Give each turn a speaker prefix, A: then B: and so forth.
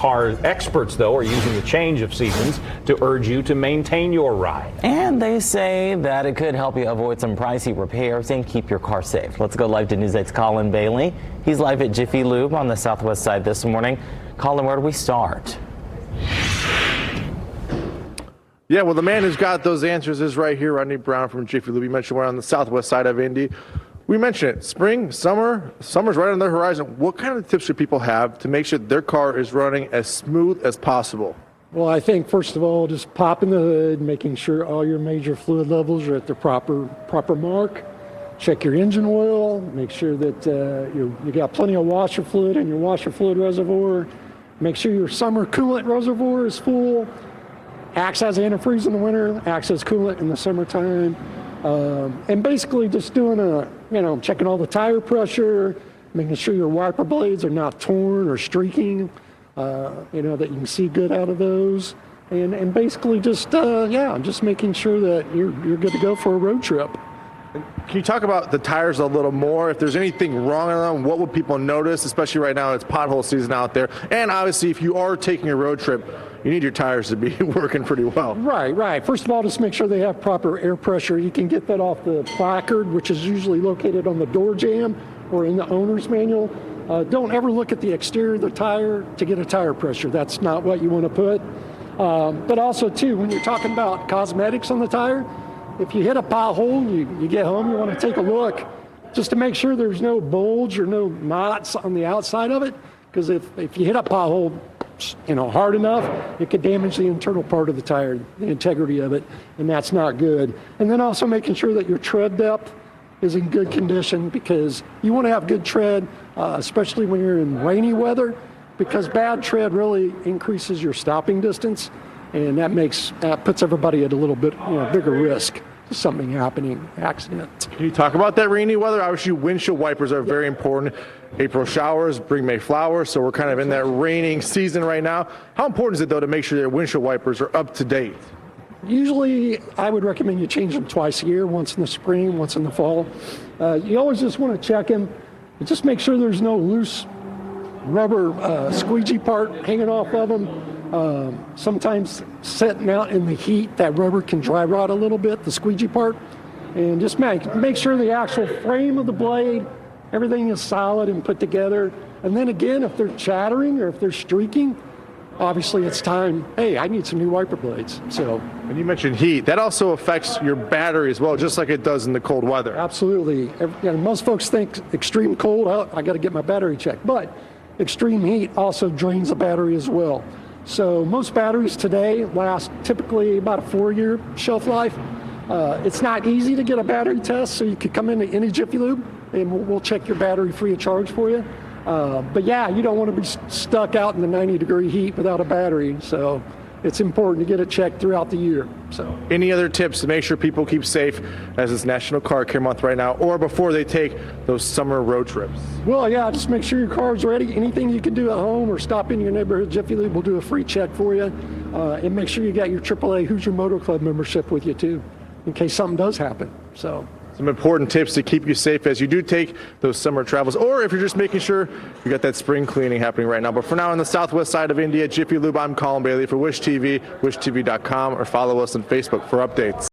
A: Car experts, though, are using the change of seasons to urge you to maintain your ride.
B: And they say that it could help you avoid some pricey repairs and keep your car safe. Let's go live to News 8's Colin Baillie. He's live at Jiffy Lube on the southwest side this morning. Colin, where do we start?
C: Yeah, well, the man who's got those answers is right here, Rodney Brown from Jiffy Lube. You mentioned we're on the southwest side of Indy. We mentioned it, spring, summer's right on the horizon. What kind of tips should people have to make sure their car is running as smooth as possible?
D: Well, I think first of all, just popping the hood, making sure all your major fluid levels are at the proper mark. Check your engine oil, make sure that you got plenty of washer fluid in your washer fluid reservoir. Make sure your summer coolant reservoir is full. Acts as antifreeze in the winter, acts as coolant in the summertime. And basically just doing checking all the tire pressure, making sure your wiper blades are not torn or streaking, that you can see good out of those. And basically just making sure that you're good to go for a road trip.
C: Can you talk about the tires a little more? If there's anything wrong on them, what would people notice, especially right now it's pothole season out there? And obviously, if you are taking a road trip, you need your tires to be working pretty well.
D: Right. First of all, just make sure they have proper air pressure. You can get that off the placard, which is usually located on the door jamb or in the owner's manual. Don't ever look at the exterior of the tire to get a tire pressure. That's not what you want to put. But also, too, when you're talking about cosmetics on the tire, if you hit a pothole, you get home, you want to take a look just to make sure there's no bulge or no knots on the outside of it. Because if you hit a pothole, hard enough, it could damage the internal part of the tire, the integrity of it, and that's not good. And then also making sure that your tread depth is in good condition, because you want to have good tread, especially when you're in rainy weather, because bad tread really increases your stopping distance, and that puts everybody at a little bit bigger risk. Something happening, accident.
C: Can you talk about that rainy weather? Obviously, windshield wipers are very important. April showers bring May flowers, so we're kind of in that raining season right now. How important is it, though, to make sure that windshield wipers are up to date?
D: Usually, I would recommend you change them twice a year, once in the spring, once in the fall. You always just want to check them and just make sure there's no loose rubber squeegee part hanging off of them. Sometimes sitting out in the heat, that rubber can dry rot a little bit, the squeegee part. And just make sure the actual frame of the blade, everything is solid and put together. And then again, if they're chattering or if they're streaking, obviously it's time, hey, I need some new wiper blades.
C: And you mentioned heat. That also affects your battery as well, just like it does in the cold weather.
D: Absolutely. Most folks think extreme cold, I got to get my battery checked. But extreme heat also drains the battery as well. So most batteries today last typically about a 4-year shelf life. It's not easy to get a battery test, so you could come into any Jiffy Lube and we'll check your battery free of charge for you. But yeah, you don't want to be stuck out in the 90-degree heat without a battery. So it's important to get it checked throughout the year. So,
C: any other tips to make sure people keep safe as it's National Car Care Month right now, or before they take those summer road trips?
D: Well, yeah, just make sure your car's ready. Anything you can do at home or stop in your neighborhood Jiffy Lube, we'll do a free check for you. And make sure you got your AAA Hoosier Motor Club membership with you too, in case something does happen. So,
C: some important tips to keep you safe as you do take those summer travels, or if you're just making sure you got that spring cleaning happening right now. But for now, on the southwest side of India, Jiffy Lube, I'm Colin Baillie for Wish TV, wishtv.com, or follow us on Facebook for updates.